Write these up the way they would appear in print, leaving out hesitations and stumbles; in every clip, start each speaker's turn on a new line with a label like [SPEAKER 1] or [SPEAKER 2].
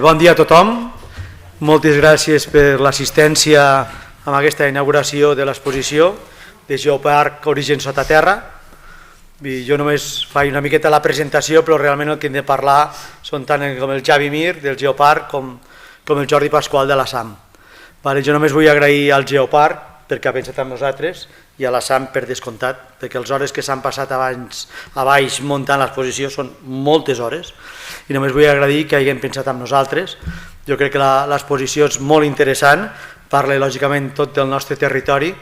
[SPEAKER 1] Bon dia a tothom, moltes gràcies per l'assistència a aquesta inauguració de l'exposició de Geoparc Origen Sota Terra. Jo només faig una miqueta la presentació, però realment el que hem de parlar són tant com el Javi Mir del Geoparc com el Jordi Pasqual de la SAM. Jo només vull agrair al Geoparc perquè ha pensat en nosaltres i a la SAM per descomptat, perquè les hores que s'han passat a baix muntant l'exposició són moltes hores i només vull agrair que hagin pensat en nosaltres. Jo crec que l'exposició és molt interessant, parla lògicament tot del nostre territori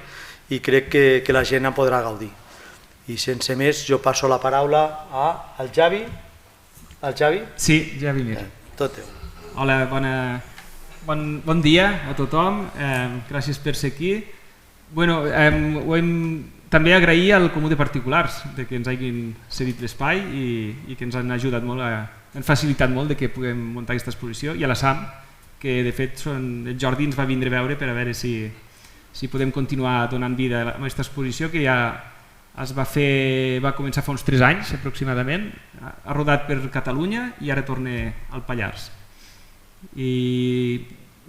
[SPEAKER 1] i crec que la gent en podrà gaudir. I sense més jo passo la paraula al Javi. Al Javi?
[SPEAKER 2] Sí, Javi Mir.
[SPEAKER 1] Tot teu.
[SPEAKER 2] Hola, bon dia a tothom, gràcies per ser aquí. També agrair al Comú de Particulars que ens hagin cedit l'espai i que ens han ajudat molt, han facilitat molt que puguem muntar aquesta exposició, i a la SAM, que de fet el Jordi ens va vindre a veure per a veure si podem continuar donant vida a aquesta exposició, que ja va començar fa uns 3 anys aproximadament, ha rodat per Catalunya i ara torna al Pallars. I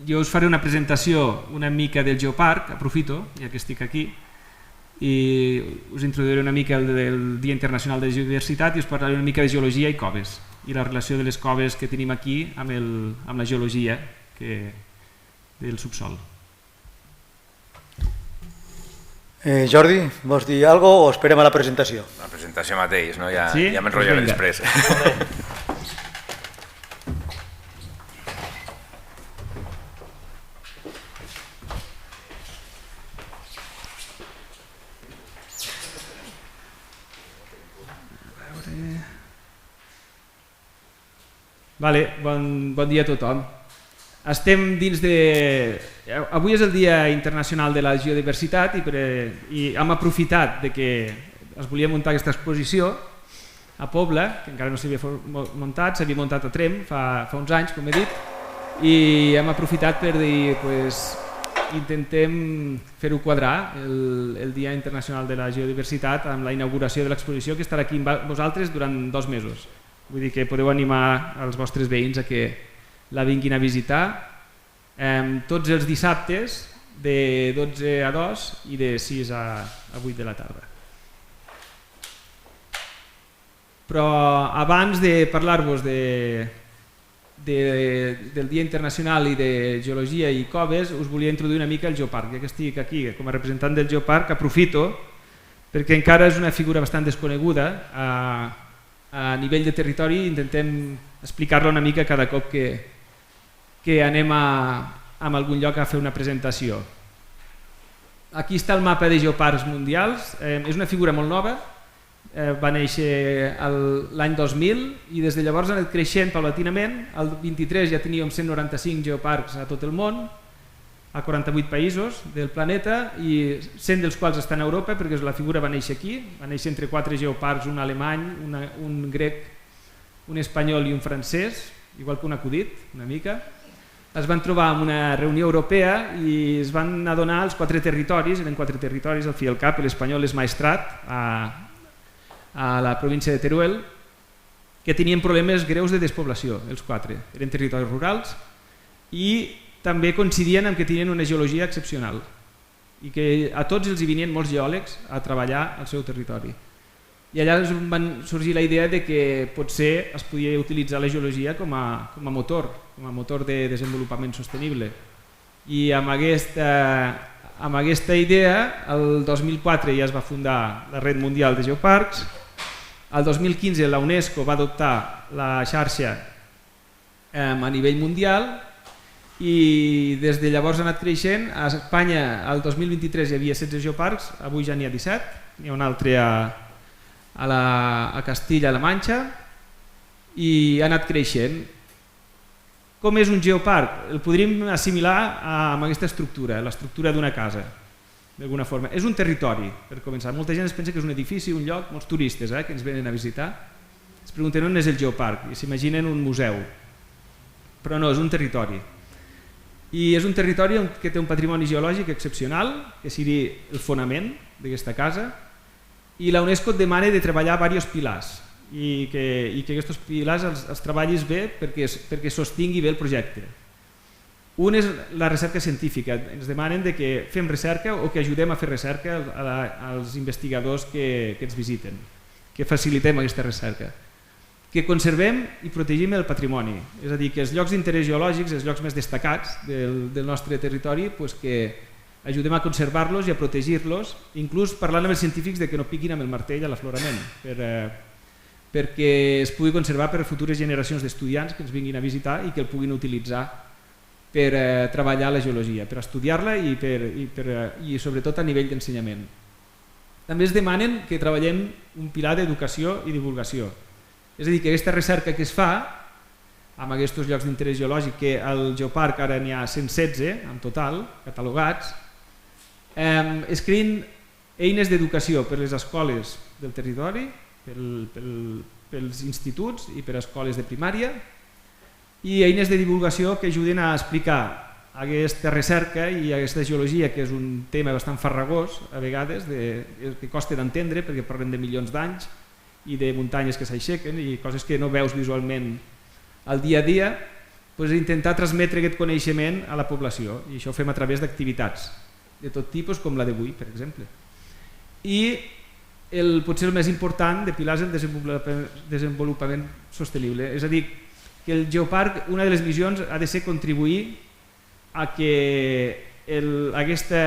[SPEAKER 2] jo us faré una presentació una mica del Geoparc, aprofito, ja que estic aquí, i us introduiré una mica del Dia Internacional de Geodiversitat i us parlaré una mica de geologia i coves, i la relació de les coves que tenim aquí amb la geologia del subsol.
[SPEAKER 1] Jordi, vols dir alguna cosa o esperem a la presentació?
[SPEAKER 3] La presentació mateix, no? Ja
[SPEAKER 2] Sí?
[SPEAKER 3] m'enrotllaré després.
[SPEAKER 2] Bon dia a tothom. Estem dins de... Avui és el Dia Internacional de la Geodiversitat i hem aprofitat que es volia muntar aquesta exposició a Pobla, que encara no s'havia muntat, s'havia muntat a Tremp fa uns anys, com he dit, i hem aprofitat per dir, intentem fer-ho quadrar, el Dia Internacional de la Geodiversitat, amb la inauguració de l'exposició, que estarà aquí amb vosaltres durant 2 mesos. Vull dir que podeu animar els vostres veïns a que la vinguin a visitar tots els dissabtes de 12 a 2 i de 6 a 8 de la tarda. Però abans de parlar-vos del Dia Internacional i de Geologia i Coves, us volia introduir una mica el Geoparc. Ja que estic aquí com a representant del Geoparc, aprofito perquè encara és una figura bastant desconeguda a nivell de territori, intentem explicar-la una mica cada cop que anem a algun lloc a fer una presentació. Aquí està el mapa de geoparcs mundials, és una figura molt nova, va néixer l'any 2000 i des de llavors ha anat creixent paulatinament. El 23 ja teníem 195 geoparcs a tot el món, a 48 països del planeta, i 100 dels quals estan a Europa, perquè la figura va néixer aquí, va néixer entre 4 geoparcs, un alemany, un grec, un espanyol i un francès, igual que un acudit, una mica. Es van trobar en una reunió europea i es van adonar els 4 territoris, eren 4 territoris al fi i al cap, l'espanyol és Maestrat, a la província de Teruel, que tenien problemes greus de despoblació, els 4. Eren territoris rurals i també coincidien en que tenien una geologia excepcional i que a tots els hi venien molts geòlegs a treballar al seu territori. I allà van sorgir la idea de que potser es podia utilitzar la geologia com a motor de desenvolupament sostenible. I amb aquesta idea, el 2004 ja es va fundar la Red Mundial de Geoparcs, el 2015 la UNESCO va adoptar la xarxa a nivell mundial i des de llavors ha anat creixent. A Espanya el 2023 hi havia 16 geoparcs, avui ja n'hi ha 17, n'hi ha un altre a Castilla-La Manxa i ha anat creixent. Com és un geoparc? El podríem assimilar amb aquesta estructura, l'estructura d'una casa, d'alguna forma. És un territori, per començar. Molta gent es pensa que és un edifici, un lloc, molts turistes que ens venen a visitar es pregunten on és el geoparc i s'imaginen un museu, però no, és un territori. I és un territori que té un patrimoni geològic excepcional, que seria el fonament d'aquesta casa, i la UNESCO et demana de treballar diversos pilars. i que aquests pilars els treballis bé perquè sostingui bé el projecte. Un és la recerca científica. Ens demanen que fem recerca o que ajudem a fer recerca als investigadors que ens visiten, que facilitem aquesta recerca, que conservem i protegim el patrimoni, és a dir, que els llocs d'interès geològics, els llocs més destacats del nostre territori, que ajudem a conservar-los i a protegir-los, inclús parlant amb els científics que no piquin amb el martell a l'aflorament, perquè es pugui conservar per a futures generacions d'estudiants que ens vinguin a visitar i que el puguin utilitzar per treballar la geologia, per estudiar-la i sobretot a nivell d'ensenyament. També es demanen que treballem un pilar d'educació i divulgació, és a dir, que aquesta recerca que es fa amb aquests llocs d'interès geològic, que al Geoparc ara n'hi ha 116 en total, catalogats, es creen eines d'educació per a les escoles del territori, pels instituts i per a escoles de primària, i eines de divulgació que ajuden a explicar aquesta recerca i aquesta geologia, que és un tema bastant farragós a vegades, que costa d'entendre perquè parlem de milions d'anys i de muntanyes que s'aixequen i coses que no veus visualment al dia a dia, intentar transmetre aquest coneixement a la població, i això ho fem a través d'activitats de tot tipus, com la d'avui, per exemple. I potser el més important de pilars és el desenvolupament sostenible, és a dir, que el Geoparc, una de les missions ha de ser contribuir a que aquesta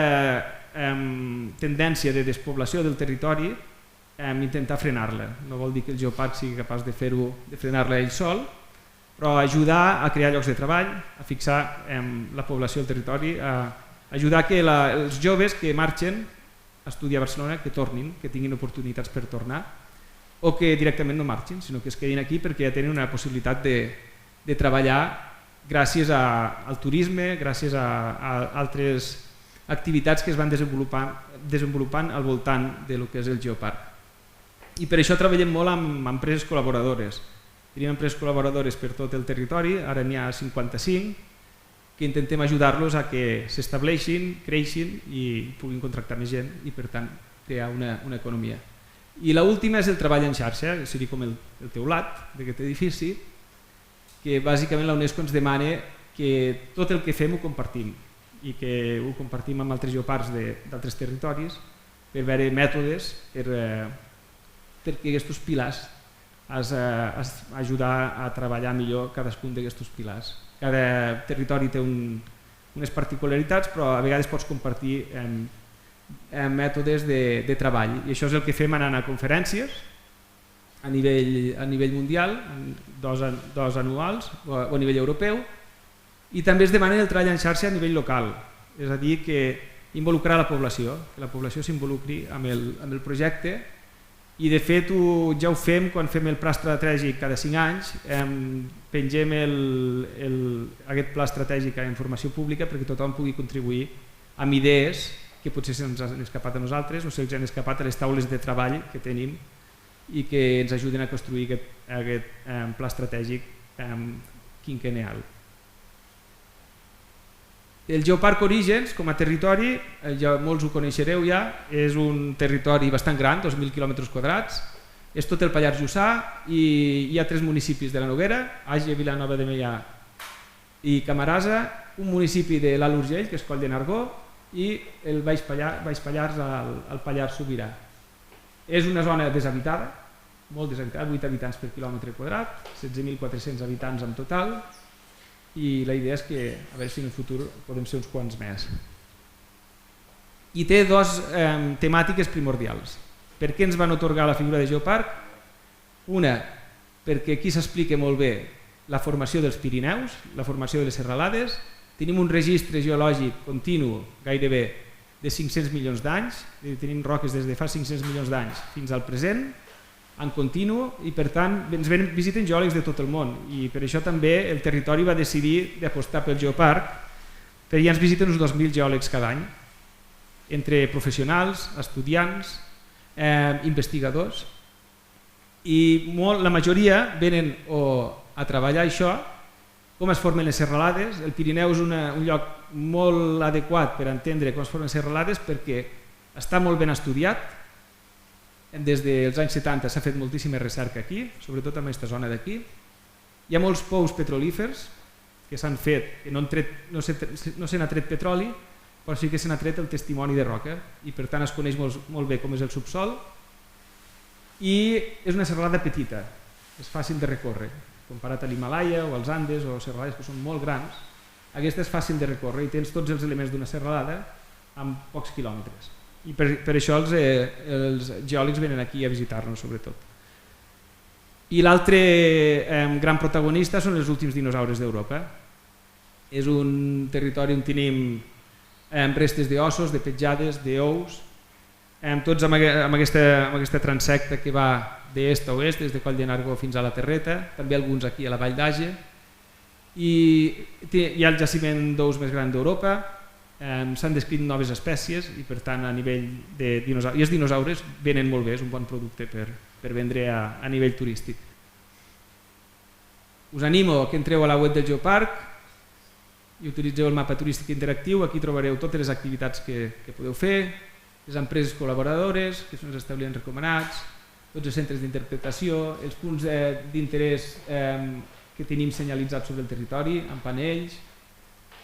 [SPEAKER 2] tendència de despoblació del territori intentar frenar-la. No vol dir que el Geoparc sigui capaç de fer-ho, de frenar-la ell sol, però ajudar a crear llocs de treball, a fixar la població del territori, a ajudar que els joves que marxen a estudiar a Barcelona que tornin, que tinguin oportunitats per tornar, o que directament no marxin, sinó que es quedin aquí perquè ja tenen una possibilitat de treballar gràcies al turisme, gràcies a altres activitats que es van desenvolupant al voltant del que és el Geoparc. I per això treballem molt amb empreses col·laboradores. Tenim empreses col·laboradores per tot el territori, ara n'hi ha 55, que intentem ajudar-los a que s'estableixin, creixin i puguin contractar més gent i per tant crear una economia. I l'última és el treball en xarxa, seria com el teulat d'aquest edifici, que bàsicament la UNESCO ens demana que tot el que fem ho compartim i que ho compartim amb altres geoparcs d'altres territoris per veure mètodes perquè aquests pilars ajudar a treballar millor cadascun d'aquests pilars. Cada territori té unes particularitats, però a vegades pots compartir mètodes de treball, i això és el que fem anant a conferències a nivell mundial, dos anuals o a nivell europeu, i també es demana el treball en xarxa a nivell local, és a dir, que involucrar la població, que la població s'involucri amb el projecte, i de fet ja ho fem quan fem el pla estratègic cada 5 anys, pengem aquest pla estratègic a informació pública perquè tothom pugui contribuir amb idees que potser se'ns han escapat a nosaltres o se'ls han escapat a les taules de treball que tenim i que ens ajuden a construir aquest pla estratègic quinquennial. El Geoparc Orígens, com a territori, molts ho coneixereu ja, és un territori bastant gran, 2.000 km², és tot el Pallars Jussà i hi ha 3 municipis de la Noguera, Àger, Vilanova de Meià i Camarasa, un municipi de l'Alt Urgell, que és Coll de Nargó, i el Baix Pallars al Pallars Sobirà. És una zona deshabitada, molt deshabitada, 8 habitants per quilòmetre quadrat, 16.400 habitants en total, i la idea és que a veure si en el futur podem ser uns quants més. I té 2 temàtiques primordials. Per què ens van atorgar la figura de Geoparc? Una, perquè aquí s'explica molt bé la formació dels Pirineus, la formació de les serralades. Tenim un registre geològic continu gairebé de 500 milions d'anys, tenim roques des de fa 500 milions d'anys fins al present, en continu, i per tant ens visiten geòlegs de tot el món, i per això també el territori va decidir d'apostar pel Geoparc, perquè ja ens visiten uns 2.000 geòlegs cada any, entre professionals, estudiants, investigadors, i la majoria venen a treballar això, com es formen les serralades. El Pirineu és un lloc molt adequat per entendre com es formen les serralades perquè està molt ben estudiat, des dels anys 70 s'ha fet moltíssima recerca aquí, sobretot en aquesta zona d'aquí. Hi ha molts pous petrolífers que s'han fet, que no se n'ha tret petroli, però sí que se n'ha tret el testimoni de roca i per tant es coneix molt bé com és el subsol i és una serralada petita, és fàcil de recórrer, comparat a l'Himalaya o als Andes o serralades que són molt grans, aquesta és fàcil de recórrer i tens tots els elements d'una serralada amb pocs quilòmetres. I per això els geòlegs venen aquí a visitar-nos sobretot. I l'altre gran protagonista són els últims dinosaures d'Europa. És un territori on tenim restes d'ossos, de petjades, d'ous, tots amb aquesta transecta que va d'est a oest, des de Coll de Nargó fins a la Terreta, també alguns aquí a la Vall d'Age. I hi ha el jaciment d'ous més gran d'Europa, s'han descrit noves espècies i per tant a nivell de dinosaures, i els dinosaures venen molt bé, és un bon producte per vendre a nivell turístic. Us animo que entreu a la web del Geoparc i utilitzeu el mapa turístic interactiu, aquí trobareu totes les activitats que podeu fer, les empreses col·laboradores, que són els establiments recomanats, tots els centres d'interpretació, els punts d'interès que tenim senyalitzats sobre el territori, amb panells,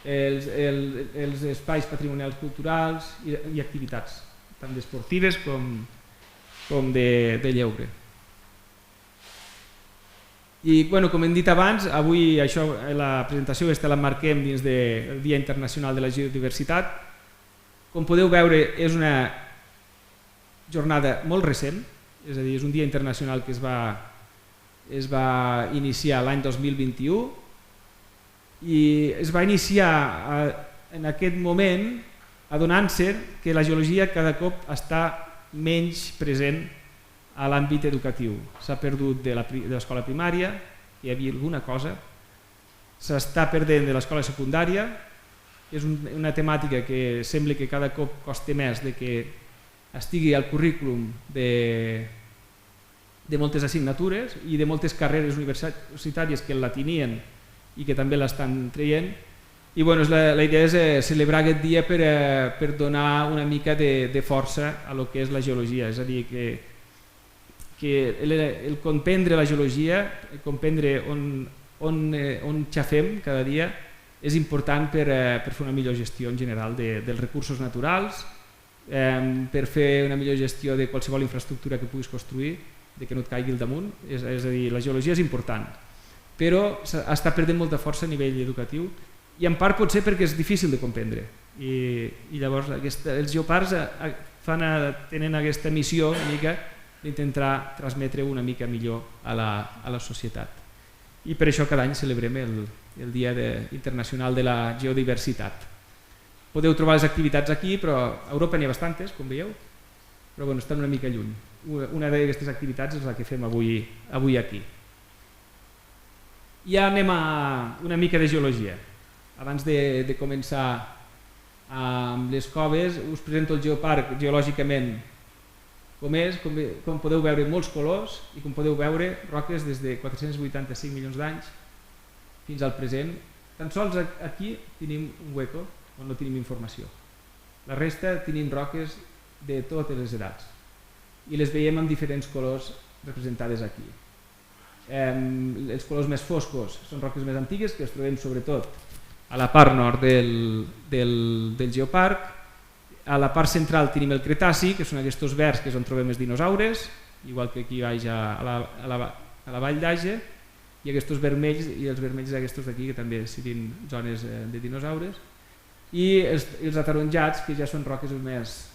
[SPEAKER 2] els espais patrimonials culturals i activitats, tant esportives com de lleure. I com hem dit abans, avui la presentació la marquem dins del Dia Internacional de la Geodiversitat. Com podeu veure, és una jornada molt recent, és a dir, és un dia internacional que es va iniciar l'any 2021 i es va iniciar en aquest moment adonant-se que la geologia cada cop està menys present a l'àmbit educatiu. S'ha perdut de l'escola primària, hi havia alguna cosa, s'està perdent de l'escola secundària, és una temàtica que sembla que cada cop costa més de que estigui al currículum de moltes assignatures i de moltes carreres universitàries que la tenien i que també l'estan traient. I la idea és celebrar aquest dia per donar una mica de força a lo que és la geologia, és a dir, que el comprendre la geologia, comprendre on xafem cada dia, és important per fer una millor gestió en general dels recursos naturals, per fer una millor gestió de qualsevol infraestructura que puguis construir, de que no et caigui al damunt, és a dir, la geologia és important, però està perdent molta força a nivell educatiu i en part pot ser perquè és difícil de comprendre i llavors els geoparcs tenen aquesta missió una mica d'intentar transmetre una mica millor a la societat i per això cada any celebrem el Dia Internacional de la Geodiversitat. Podeu trobar les activitats aquí, però a Europa n'hi ha bastantes, com veieu, però estan una mica lluny. Una d'aquestes activitats és la que fem avui aquí. Ja anem a una mica de geologia. Abans de començar amb les coves, us presento el geoparc geològicament com és. Com podeu veure, molts colors i com podeu veure, roques des de 485 milions d'anys fins al present. Tan sols aquí tenim un hueco on no tenim informació. La resta tenim roques de totes les edats i les veiem amb diferents colors representades aquí. Els colors més foscos són roques més antigues que es trobem sobretot a la part nord del geoparc. A la part central tenim el Cretaci, que són aquests verds que és on trobem els dinosaures, igual que aquí baix a la Vall d'Age, i aquests vermells i els vermells aquests d'aquí que també serien zones de dinosaures, i els ataronjats que ja són roques més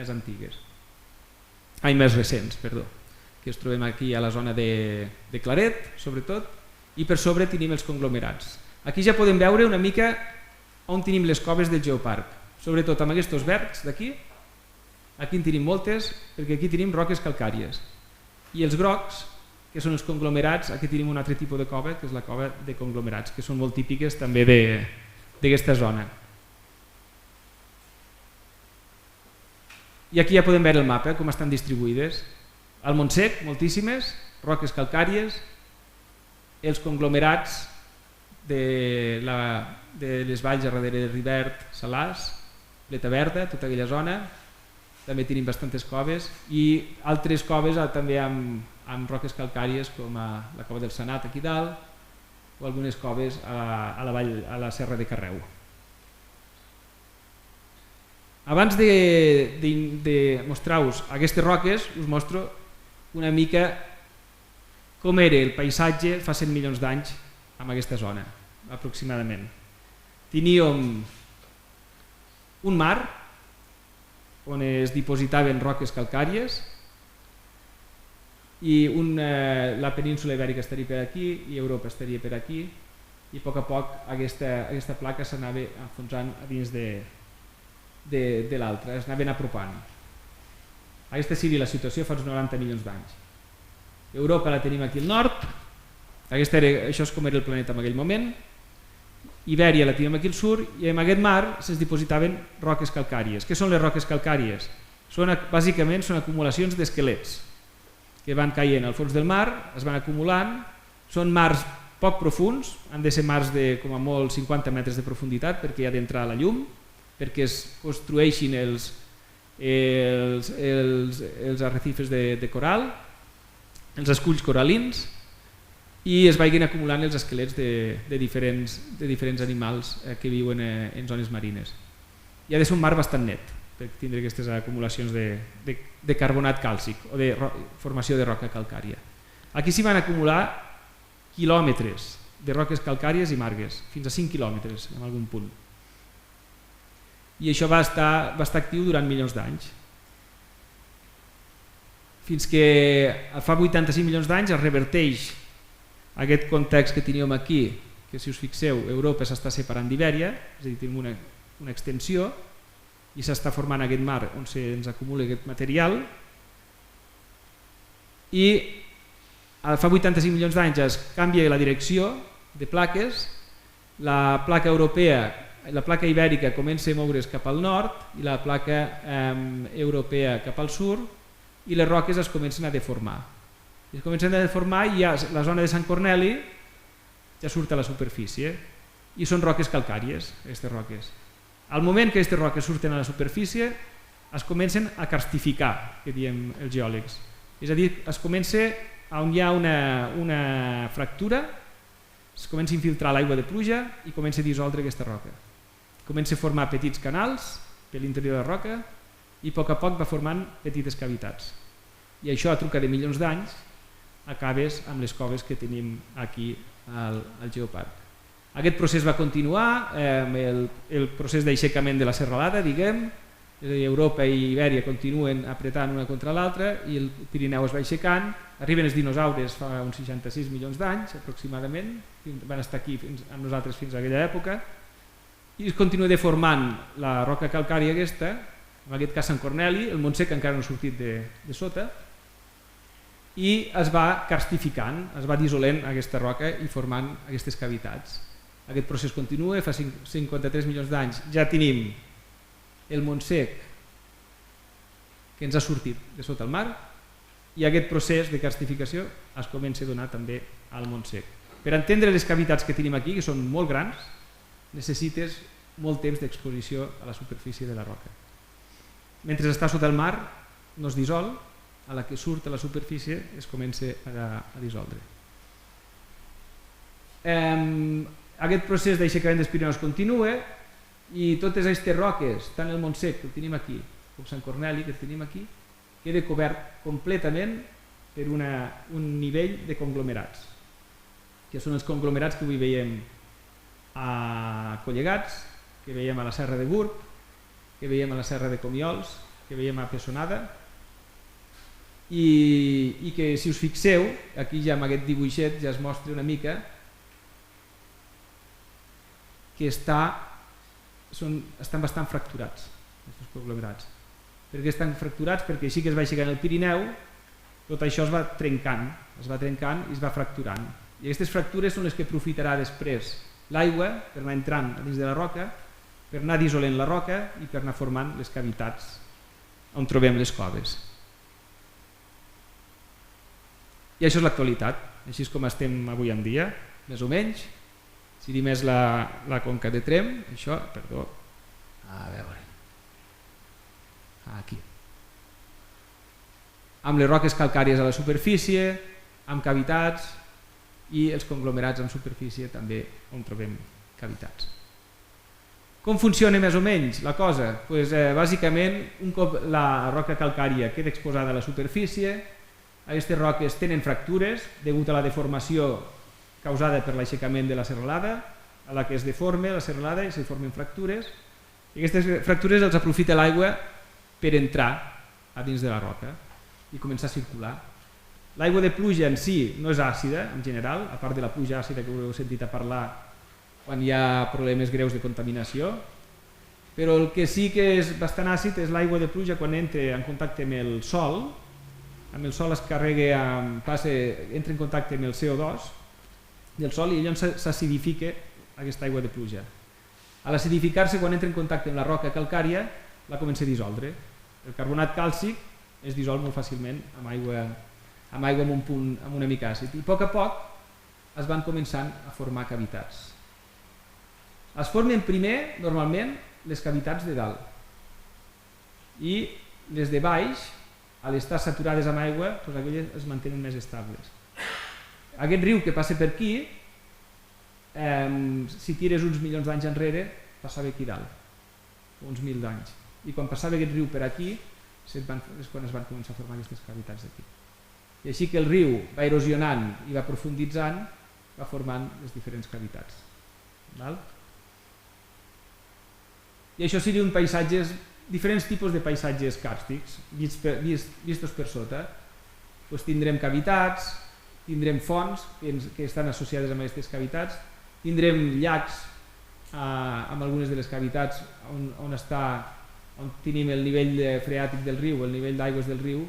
[SPEAKER 2] antigues, més recents, perdó, que es trobem aquí a la zona de Claret, sobretot, i per sobre tenim els conglomerats. Aquí ja podem veure una mica on tenim les coves del geoparc, sobretot amb aquests verds d'aquí. Aquí en tenim moltes, perquè aquí tenim roques calcàries. I els grocs, que són els conglomerats, aquí tenim un altre tipus de cova, que és la cova de conglomerats, que són molt típiques també d'aquesta zona. I aquí ja podem veure el mapa, com estan distribuïdes. Al Montsec, moltíssimes, roques calcàries, els conglomerats de les valls a darrere de Rivert, Salàs, Pleta Verda, tota aquella zona, també tenim bastantes coves, i altres coves també amb roques calcàries, com la cova del Sanat aquí dalt, o algunes coves a la vall, a la serra de Carreu. Abans de mostrar-vos aquestes roques, us mostro una mica com era el paisatge fa 100 milions d'anys en aquesta zona, aproximadament. Teníem un mar on es dipositaven roques calcàries i la península ibèrica estaria per aquí i Europa estaria per aquí, i a poc aquesta placa s'anava enfonsant a dins de l'altra, es anaven apropant. Aquesta seria la situació fa uns 90 milions d'anys. Europa la tenim aquí al nord, això és com era el planeta en aquell moment. Ibèria la tenim aquí al sud, i en aquest mar se'ns dipositaven roques calcàries. Què són les roques calcàries? Bàsicament són acumulacions d'esquelets que van caient al fons del mar, es van acumulant, són mars poc profuns, han de ser mars de com a molt 50 metres de profunditat perquè hi ha d'entrar la llum, perquè es construeixin els arrecifes de coral, els esculls coralins, i es vagin acumulant els esquelets de diferents animals que viuen en zones marines. I ha de ser un mar bastant net per tindre aquestes acumulacions de carbonat càlcic o de formació de roca calcària. Aquí s'hi van acumular quilòmetres de roques calcàries i margues, fins a 5 quilòmetres en algun punt. I això va estar actiu durant milions d'anys. Fins que fa 85 milions d'anys es reverteix aquest context que teníem aquí, que si us fixeu, Europa s'està separant d'Ibèria, és a dir, tenim una extensió, i s'està formant aquest mar on se'ns acumula aquest material, i fa 85 milions d'anys es canvia la direcció de plaques, la placa europea, la placa ibèrica comença a moure's cap al nord i la placa europea cap al sud, i les roques es comencen a deformar. Es comencen a deformar i ja la zona de Sant Corneli ja surt a la superfície, i són roques calcàries, aquestes roques. Al moment que aquestes roques surten a la superfície es comencen a carstificar, que diem els geòlegs. És a dir, es comença, on hi ha una fractura, es comença a infiltrar l'aigua de pluja i comença a dissoldre aquesta roca. Comença a formar petits canals per l'interior de la roca i a poc va formant petites cavitats. I això, a truca de milions d'anys, acabes amb les coves que tenim aquí al geoparc. Aquest procés va continuar, el procés d'aixecament de la serralada, diguem, Europa i Ibèria continuen apretant una contra l'altra i el Pirineu es va aixecant, arriben els dinosaures fa uns 66 milions d'anys aproximadament, van estar aquí amb nosaltres fins a aquella època, i es continua deformant la roca calcària aquesta, en aquest cas Sant Corneli, el Montsec encara no ha sortit de sota, i es va carstificant, es va dissolent aquesta roca i formant aquestes cavitats. Aquest procés continua, fa 53 milions d'anys ja tenim el Montsec que ens ha sortit de sota el mar i aquest procés de carstificació es comença a donar també al Montsec. Per entendre les cavitats que tenim aquí, que són molt grans, necessites molt temps d'exposició a la superfície de la roca. Mentre està sota el mar no es dissol, a la que surt a la superfície es comença a dissoldre. Aquest procés d'aixecament dels Pirineus continua i totes aquestes roques, tant el Montsec que el tenim aquí com Sant Corneli que el tenim aquí, queda cobert completament per un nivell de conglomerats, que són els conglomerats que avui veiem a Collegats, que veiem a la Serra de Gurb, que veiem a la Serra de Comiols, que veiem a Pessonada, i que si us fixeu, aquí ja amb aquest dibuixet ja es mostra una mica que estan bastant fracturats, aquests conglomerats. Per què estan fracturats? Perquè així que es va aixecant el Pirineu, tot això es va trencant i es va fracturant. I aquestes fractures són les que aprofitarà després l'aigua per anar entrant dins de la roca, per anar dissolent la roca i per anar formant les cavitats on trobem les coves. I això és l'actualitat, així és com estem avui en dia, més o menys. Si dic més la conca de Tremp, això, perdó, a veure, aquí. amb les roques calcàries a la superfície, amb cavitats, i els conglomerats en superfície també on trobem cavitats. Com funciona més o menys la cosa? Bàsicament, un cop la roca calcària queda exposada a la superfície, aquestes roques tenen fractures degut a la deformació causada per l'aixecament de la serralada, a la que es deforma la serralada i se formen fractures, i aquestes fractures els aprofita l'aigua per entrar a dins de la roca i començar a circular. L'aigua de pluja en si no és àcida, en general, a part de la pluja àcida que heu sentit a parlar quan hi ha problemes greus de contaminació, però el que sí que és bastant àcid és l'aigua de pluja quan entra en contacte amb el sol es carrega, entra en contacte amb el CO2 del sol i llavors s'acidifica aquesta aigua de pluja. A l'acidificar-se, quan entra en contacte amb la roca calcària, la comença a dissoldre. El carbonat càlcic es dissol molt fàcilment amb aigua amb una mica àcid i a poc es van començant a formar cavitats. Es formen primer, normalment, les cavitats de dalt i les de baix, a l'estar saturades amb aigua, aquelles es mantenen més estables. Aquest riu que passa per aquí, si tires uns milions d'anys enrere, passava aquí dalt, uns 1.000 d'anys. I quan passava aquest riu per aquí, és quan es van començar a formar aquestes cavitats d'aquí. I així que el riu va erosionant i va profunditzant, va formant les diferents cavitats. I això serien diferents tipus de paisatges càrstics vistos per sota. Tindrem cavitats, tindrem fonts que estan associades amb aquestes cavitats, tindrem llacs amb algunes de les cavitats on tenim el nivell freàtic del riu, el nivell d'aigües del riu,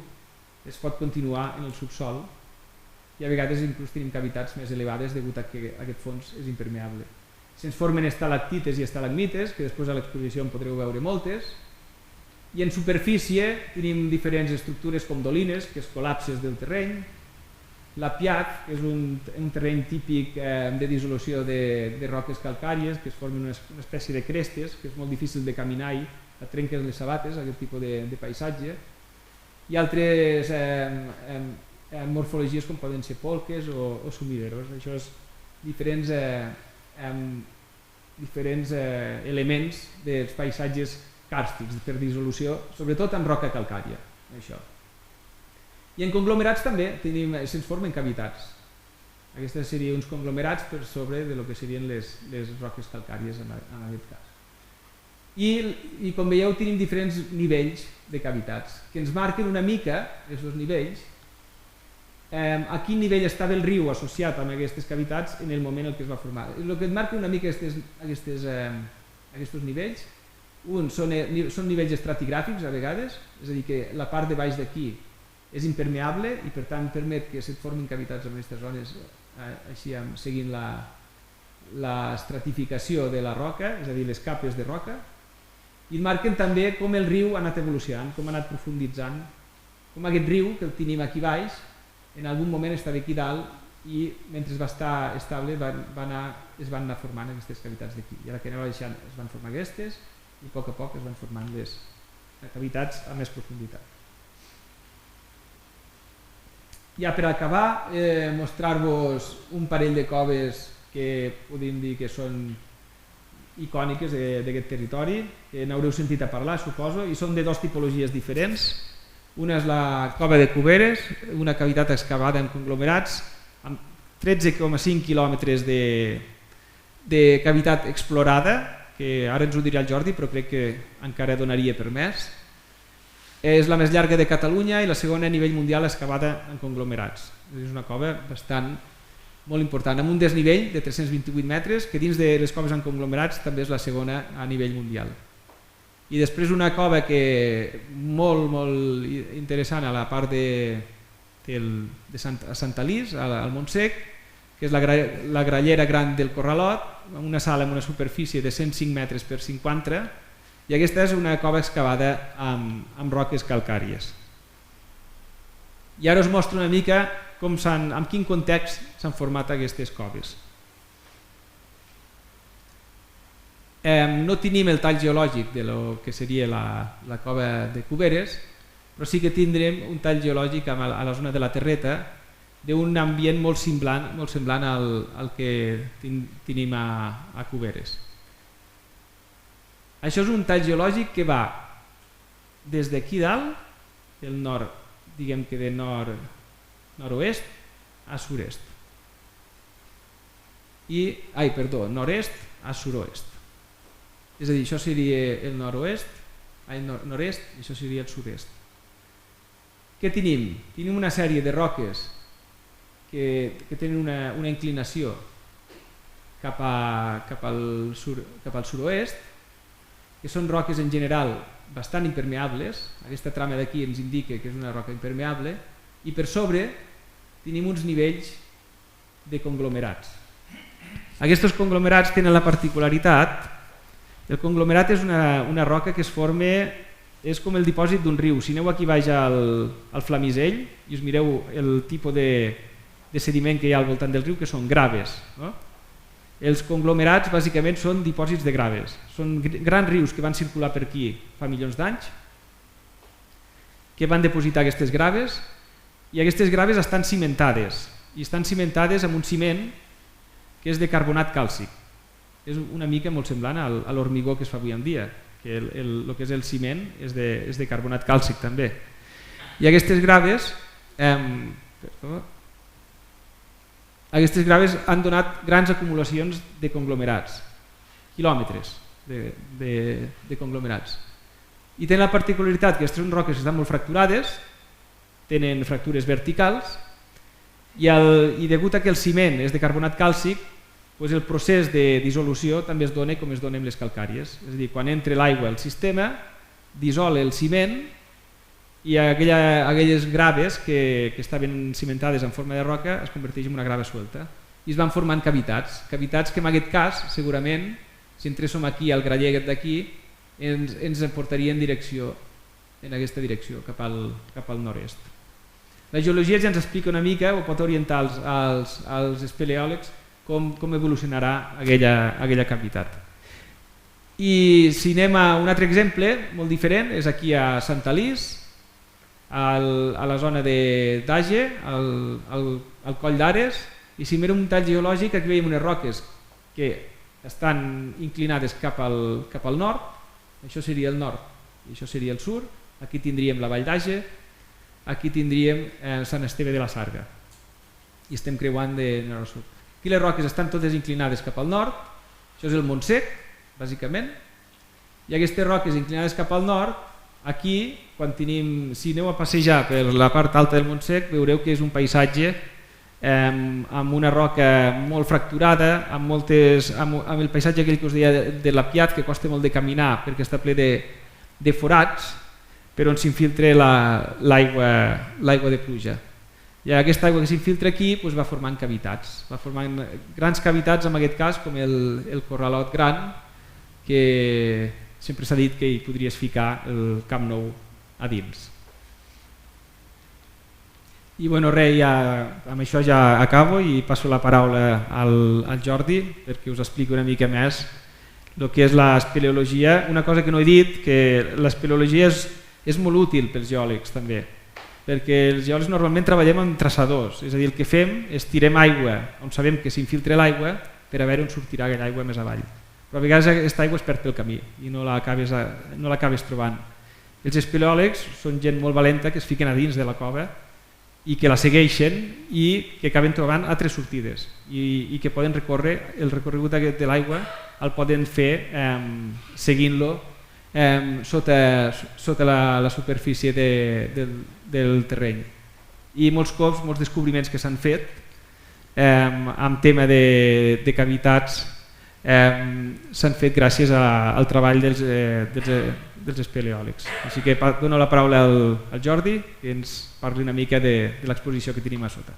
[SPEAKER 2] es pot continuar en el subsol i a vegades inclús tenim cavitats més elevades degut a que aquest fons és impermeable. Se'ns formen estalactites i estalagmites, que després a l'exposició en podreu veure moltes, i en superfície tenim diferents estructures com dolines, que és col·lapses del terreny, l'apiat, que és un terreny típic de dissolució de roques calcàries, que es formen una espècie de crestes, que és molt difícil de caminar i et trenques les sabates, aquest tipus de paisatge, i altres morfologies com poden ser polques o sumideros. Això és diferents elements dels paisatges càrstics per dissolució, sobretot amb roca calcària. I en conglomerats també se'ns formen cavitats. Aquests serien uns conglomerats per sobre del que serien les roques calcàries en aquest cas. I com veieu tenim diferents nivells de cavitats que ens marquen una mica aquests nivells a quin nivell estava el riu associat amb aquestes cavitats en el moment en què es va formar. El que et marca una mica aquests nivells, són nivells estratigràfics a vegades, és a dir que la part de baix d'aquí és impermeable i per tant permet que se't formin cavitats en aquestes zones així seguint l'estratificació de la roca, és a dir les capes de roca, i marquen també com el riu ha anat evolucionant, com ha anat profunditzant, com aquest riu que el tenim aquí baix en algun moment estava aquí dalt i mentre va estar estable es van anar formant aquestes cavitats d'aquí, i ara que anava baixant es van formar aquestes i a poc es van formant les cavitats a més profunditat. Ja per acabar, mostrar-vos un parell de coves que podem dir que són icòniques d'aquest territori, que n'haureu sentit a parlar, suposo, i són de dues tipologies diferents. Una és la cova de Cuberes, una cavitat excavada en conglomerats, amb 13,5 quilòmetres de cavitat explorada, que ara ens ho dirà el Jordi, però crec que encara donaria per més. És la més llarga de Catalunya i la segona a nivell mundial excavada en conglomerats. És una cova molt important, amb un desnivell de 328 metres, que dins de les coves en conglomerats també és la segona a nivell mundial. I després una cova molt interessant a la part de Sant Alís, al Montsec, que és la grallera gran del Corralot, una sala amb una superfície de 105 metres per 50, i aquesta és una cova excavada amb roques calcàries. I ara us mostro una mica en quin context s'han format aquestes coves. No tenim el tall geològic de lo que seria la cova de Cuberes, però sí que tindrem un tall geològic a la zona de la Terreta d'un ambient molt semblant al que tenim a Cuberes. Això és un tall geològic que va des d'aquí dalt, del nord, diguem que de nord-oest a sud-est. Nord-est a sud-oest. És a dir, això seria el nord-est, i això seria el sud-est. Què tenim? Tenim una sèrie de roques que tenen una inclinació cap al sud-oest, que són roques en general bastant impermeables. Aquesta trama d'aquí ens indica que és una roca impermeable, i per sobre tenim uns nivells de conglomerats. Aquests conglomerats tenen la particularitat, el conglomerat és una roca que es forma, és com el dipòsit d'un riu. Si aneu aquí baix al Flamisell i us mireu el tipus de sediment que hi ha al voltant del riu, que són graves, no? Els conglomerats bàsicament són dipòsits de graves, són grans rius que van circular per aquí fa milions d'anys, que van depositar aquestes graves, i aquestes graves estan cimentades, i estan cimentades amb un ciment que és de carbonat càlcic. És una mica molt semblant a l'hormigó que es fa avui en dia, que el que és el ciment és de carbonat càlcic també. I aquestes graves han donat grans acumulacions de conglomerats, quilòmetres de conglomerats. I tenen la particularitat que aquestes són roques que estan molt fracturades, tenen fractures verticals, i degut a que el ciment és de carbonat càlcic, el procés de dissolució també es dona com es dona amb les calcàries. És a dir, quan entra l'aigua al sistema, dissol el ciment, i aquelles graves que estaven cimentades en forma de roca es converteixen en una grava suelta i es van formant cavitats que en aquest cas segurament, si entréssim aquí al graller d'aquí, ens portarien en aquesta direcció, cap al nord-est. La geologia ja ens explica una mica, o pot orientar als espeleòlegs com evolucionarà aquella cavitat. I si anem a un altre exemple molt diferent, és aquí a Sant Alís, a la zona d'Age, al coll d'Ares, i si mirem un tall geològic aquí veiem unes roques que estan inclinades cap al nord, això seria el nord i això seria el sud, aquí tindríem la vall d'Age, aquí tindríem Sant Esteve de la Sarga i estem creuant de nord a sud. Aquí les roques estan totes inclinades cap al nord, això és el Montsec bàsicament, i aquestes roques inclinades cap al nord, aquí, si aneu a passejar per la part alta del Montsec, veureu que és un paisatge amb una roca molt fracturada, amb el paisatge aquell que us deia de l'Apiat, que costa molt de caminar perquè està ple de forats, per on s'infiltra l'aigua de pluja. I aquesta aigua que s'infiltra aquí va formant cavitats, va formant grans cavitats, en aquest cas, com el Corralot Gran, que sempre s'ha dit que hi podries ficar el Camp Nou a dins. I amb això ja acabo i passo la paraula al Jordi perquè us expliqui una mica més el que és l'espeleologia. Una cosa que no he dit, que l'espeleologia és molt útil pels geòlegs també, perquè els geòlegs normalment treballem amb traçadors, és a dir, el que fem és tirem aigua on sabem que s'infiltra l'aigua per a veure on sortirà aquella aigua més avall. Però a vegades aquesta aigua es perd pel camí i no l'acabes trobant. Els espeleòlegs són gent molt valenta que es fiquen a dins de la cova i que la segueixen i que acaben trobant altres sortides i que poden recórrer el recorregut de l'aigua, el poden fer seguint-lo sota la superfície del terreny. I molts cops, molts descobriments que s'han fet amb tema de cavitats s'han fet gràcies al treball dels espeleòlegs. Així que dono la paraula al Jordi, que ens parli una mica de l'exposició que tenim a sota.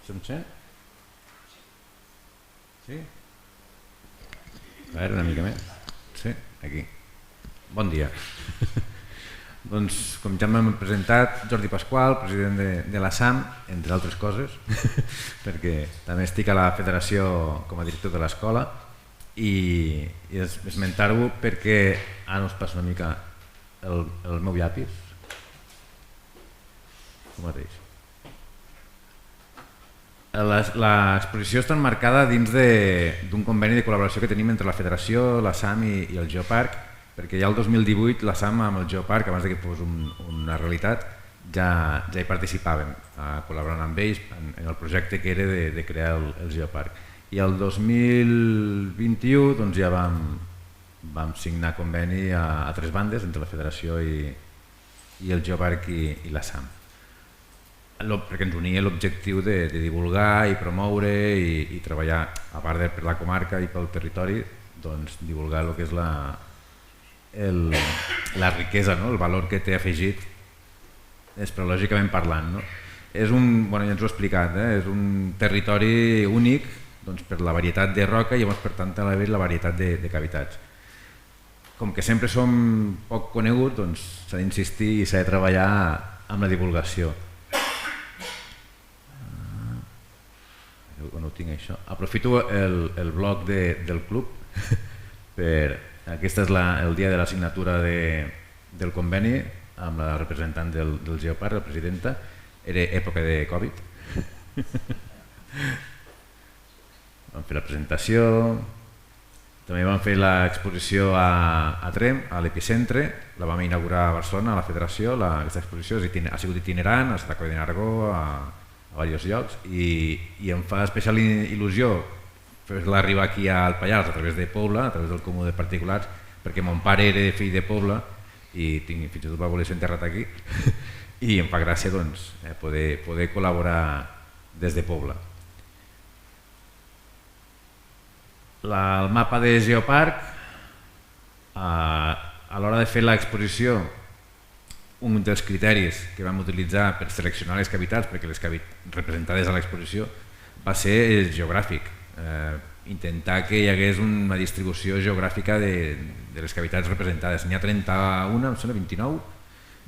[SPEAKER 4] Se'm sent? Sí? A veure, una mica més. Sí, aquí. Bon dia. Doncs, com ja m'hem presentat, Jordi Pasqual, president de la SAM, entre altres coses, perquè també estic a la federació com a director de l'escola i esmentar-ho perquè ara us passo una mica el meu llapis. Com mateix. L'exposició està enmarcada dins d'un conveni de col·laboració que tenim entre la federació, la SAM i el Geoparc, perquè ja el 2018 la SAM amb el Geoparc, abans que fos una realitat, ja hi participàvem, col·laborant amb ells en el projecte que era de crear el Geoparc. I el 2021 doncs, ja vam signar conveni a 3 bandes, entre la federació i el Geoparc i la SAM, perquè ens unia l'objectiu de divulgar i promoure i treballar, a part per la comarca i pel territori, doncs, divulgar el que és la riquesa, el valor que té afegit espeleològicament parlant. Ja ens ho he explicat, és un territori únic per la varietat de roca i per tant la varietat de cavitats. Com que sempre som poc coneguts, s'ha d'insistir i s'ha de treballar amb la divulgació. No ho tinc, això. Aprofito el blog del club per... Aquest és el dia de la signatura del conveni amb la representant del Geoparc, la presidenta. Era època de Covid. Vam fer la presentació, també vam fer l'exposició a Tremp, a l'Epicentre, la vam inaugurar a Barcelona, a la federació. Aquesta exposició ha sigut itinerant, ha estat a Coll de Nargó, a diversos llocs, i em fa especial il·lusió fer-la arribar aquí al Pallars a través de Pobla, a través del Comú de Particulars, perquè mon pare era fill de Pobla i fins i tot va voler ser enterrat aquí i em fa gràcia poder col·laborar des de Pobla. El mapa de Geoparc, a l'hora de fer l'exposició, un dels criteris que vam utilitzar per seleccionar les cavitats, perquè les cavitats representades a l'exposició, va ser geogràfic. Intentar que hi hagués una distribució geogràfica de les cavitats representades. N'hi ha 31, em sembla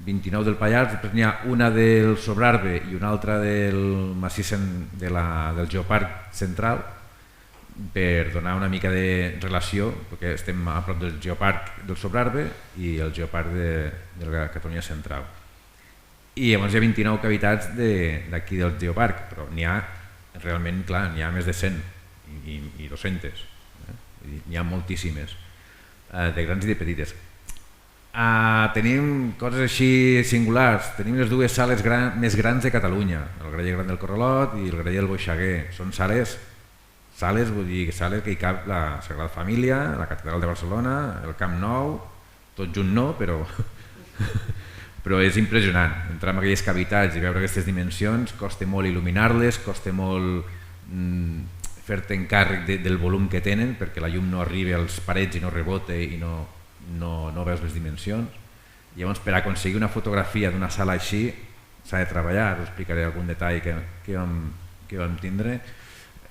[SPEAKER 4] 29 del Pallars, després n'hi ha una del Sobrarbe i una altra del massís del Geoparc Central, per donar una mica de relació, perquè estem a prop del Geoparc del Sobrarbe i el Geoparc de la Catalunya Central. I llavors hi ha 29 cavitats d'aquí del Geoparc, però n'hi ha realment, clar, n'hi ha més de 100 i 200, n'hi ha moltíssimes, de grans i de petites. Tenim coses així singulars, tenim les dues sales més grans de Catalunya, el Graller Gran del Corralot i el Graller del Boixaguer. Són sales, vull dir, sales que hi cap la Sagrada Família, la Catedral de Barcelona, el Camp Nou, tot junt no, però és impressionant. Entrar en aquelles cavitats i veure aquestes dimensions, costa molt il·luminar-les, costa molt fer-te encàrrec del volum que tenen, perquè la llum no arriba als parets i no rebota i no veus les dimensions. Llavors, per aconseguir una fotografia d'una sala així s'ha de treballar, us explicaré algun detall que vam tindre.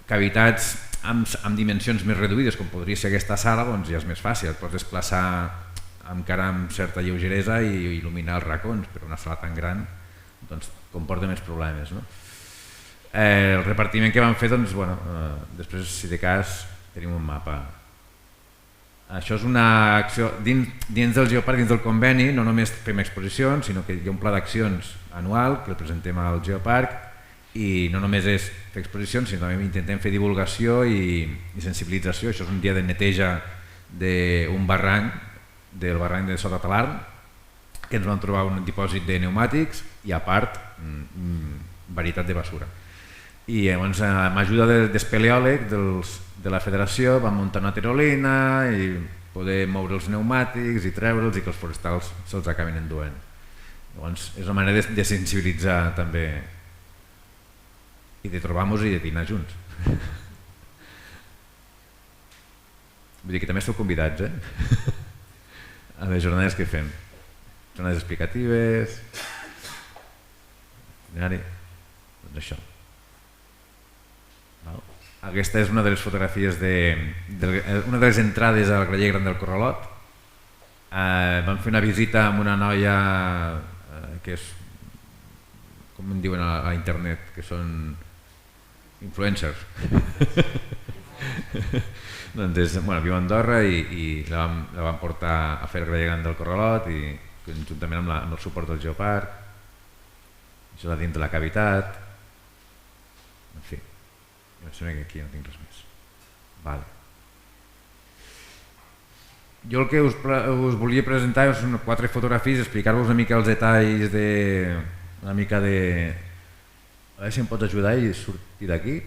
[SPEAKER 4] Cavitats amb dimensions més reduïdes, com podria ser aquesta sala, doncs ja és més fàcil, et pots desplaçar encara amb certa lleugeresa i il·luminar els racons, però una sala tan gran comporta més problemes. El repartiment que vam fer, després, si de cas, tenim un mapa. Això és una acció dins del Geoparc, dins del conveni. No només fem exposicions, sinó que hi ha un pla d'accions anual que el presentem al Geoparc, i no només és fer exposicions, sinó també intentem fer divulgació i sensibilització. Això és un dia de neteja d'un barranc, del barranc de Sota Talarn, que ens vam trobar un dipòsit de pneumàtics i, a part, varietat de basura. I llavors, amb ajuda d'espeleòleg de la federació, vam muntar una tirolina i poder moure els pneumàtics i treure'ls i que els forestals se'ls acabin enduent. Llavors, és una manera de sensibilitzar també i de trobar-nos i de dinar junts. Vull dir que també esteu convidats, a les jornades que fem. Jornades explicatives, doncs això. Aquesta és una de les fotografies una de les entrades al Graller Gran del Corralot. Vam fer una visita amb una noia que és, com en diuen a internet, que són influencers. Doncs viu a Andorra i la vam portar a fer el Graller Gran del Corralot i juntament amb el suport del Geoparc. Això és dins de la cavitat. En fi, em sembla que aquí no tinc res més. Vale. Jo el que us volia presentar són 4 fotografies, explicar-vos una mica els detalls una mica de... A veure si em pots ajudar i sortir d'aquí.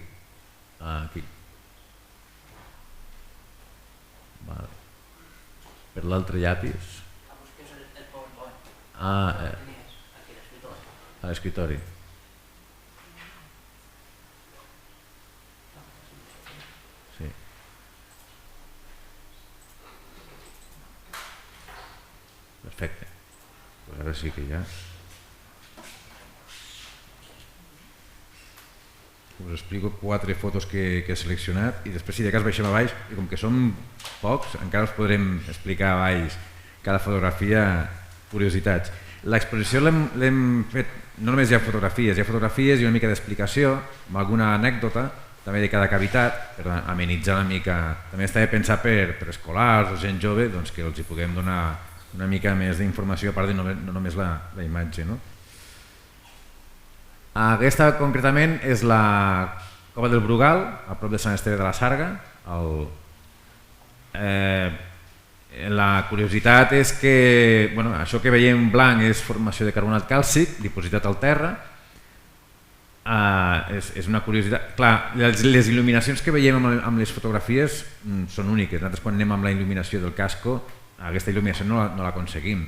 [SPEAKER 4] Aquí. Vale. Per l'altre llapis. A l'escriptori. Sí. Perfecte. Pues ara sí que ja... Us explico 4 fotos que he seleccionat i després si de cas baixem a baix i com que som pocs encara us podrem explicar a baix cada fotografia, curiositats. L'exposició l'hem fet, no només hi ha fotografies i una mica d'explicació amb alguna anècdota també de cada cavitat per amenitzar una mica, també estava pensat per escolars o gent jove doncs, que els hi puguem donar una mica més d'informació a part de no només la imatge, no? Aquesta concretament és la Cova del Brugal, a prop de Sant Esteve de la Sarga. La curiositat és que això que veiem blanc és formació de carbonat càlcic dipositat al terra. És una curiositat. Clar, les il·luminacions que veiem amb les fotografies són úniques. Nosaltres quan anem amb la il·luminació del casco, aquesta il·luminació no l'aconseguim.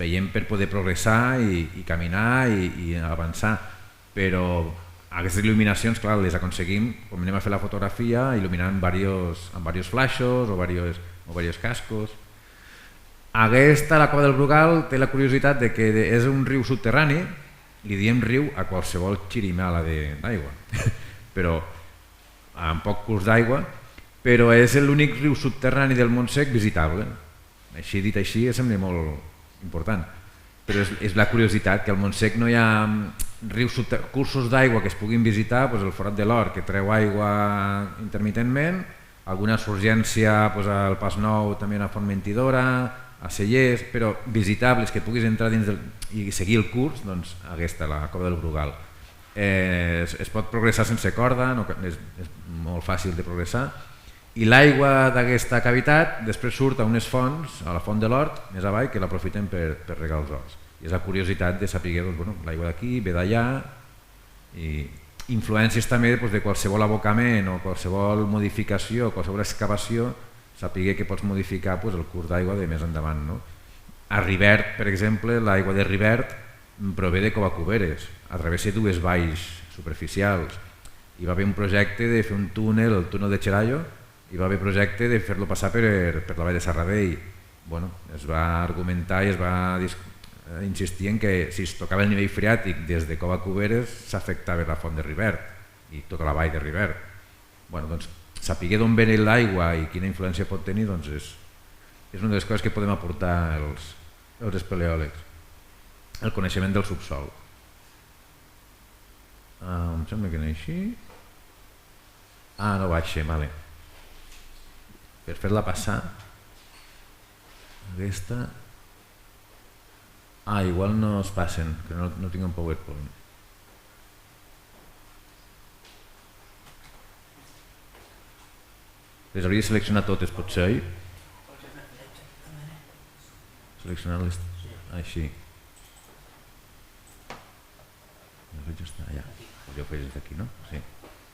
[SPEAKER 4] Veiem per poder progressar i caminar i avançar. Però aquestes il·luminacions, clar, les aconseguim quan anem a fer la fotografia il·luminant amb diversos flaixos o diversos cascos. Aquesta, la Cova del Brugal, té la curiositat de que és un riu subterrani, li diem riu a qualsevol xirimala d'aigua, però amb poc curs d'aigua, però és l'únic riu subterrani del Montsec visitable. Així dit així, sembla molt important, però és la curiositat que al Montsec no hi ha cursos d'aigua que es puguin visitar, el Forat de l'Or que treu aigua intermitentment, alguna surgència al Pas Nou, també a Fontmentidora, a Cellers, però visitables que puguis entrar dins i seguir el curs, doncs aquesta, la Cova del Brugal. Es pot progressar sense corda, és molt fàcil de progressar, i l'aigua d'aquesta cavitat després surt a unes fonts, a la Font de l'Hort, més avall, que l'aprofiten per regar els horts. I és la curiositat de saber l'aigua d'aquí ve d'allà i influències també de qualsevol abocament o qualsevol modificació, qualsevol excavació, saber que pots modificar el curs d'aigua de més endavant. A Rivert, per exemple, l'aigua de Rivert prové de Covacuberes, a través de 2 valls superficials. Hi va haver un projecte de fer un túnel, el túnel de Xerayo, hi va haver projecte de fer-lo passar per la vall de Serradell. Es va argumentar i es va insistir en que si es tocava el nivell freàtic des de Covacuberes s'afectava la font de Rivert i tota la vall de Rivert. Saber d'on ve l'aigua i quina influència pot tenir és una de les coses que podem aportar els espeleòlegs, el coneixement del subsol. Em sembla que no és així. No baixa, vale. Per fer-la passar aquesta igual no es passen, que no tinc un PowerPoint. Les hauria de seleccionar totes, potser, oi? Seleccionar-les així. No veig estar allà. Jo ho faig des d'aquí, no? Sí,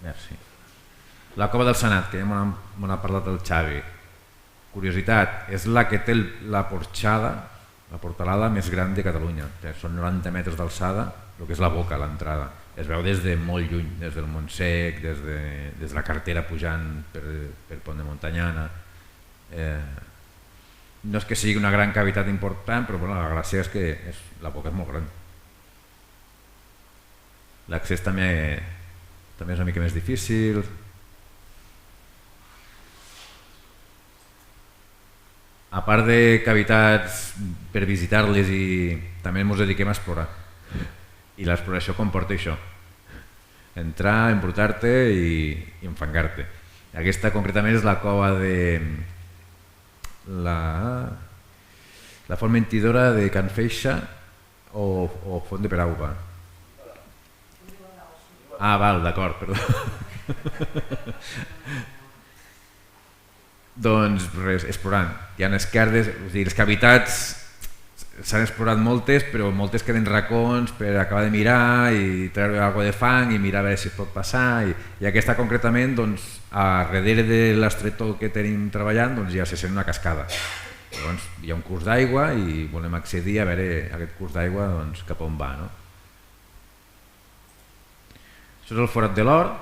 [SPEAKER 4] merci. La Cova del Senat, que ja m'ho ha parlat el Xavi. Curiositat, és la que té la porxada, la portalada més gran de Catalunya. Són 90 metres d'alçada, el que és la boca, l'entrada. Es veu des de molt lluny, des del Montsec, des de la carretera pujant per Pont de Montanyana. No és que sigui una gran cavitat important, però la gràcia és que la boca és molt gran. L'accés també és una mica més difícil. a part de cavitats per visitar-les, i també ens dediquem a explorar. I l'exploració comporta això: entrar, embrutar-te i enfangar-te. Aquesta concretament és la cova de la Formentidora de Can Feixa o Font de Perauba. Ah, val, d'acord, perdó. Doncs res, explorant. Hi ha esquerdes, les cavitats s'han explorat moltes, però moltes queden racons per acabar de mirar i treure alguna de fang i mirar a veure si es pot passar. I aquesta concretament, doncs, a darrere de l'estretol que tenim treballant, doncs ja se sent una cascada. Llavors hi ha un curs d'aigua i volem accedir a veure aquest curs d'aigua, doncs, cap on va, no? Això és el Forat de l'Or.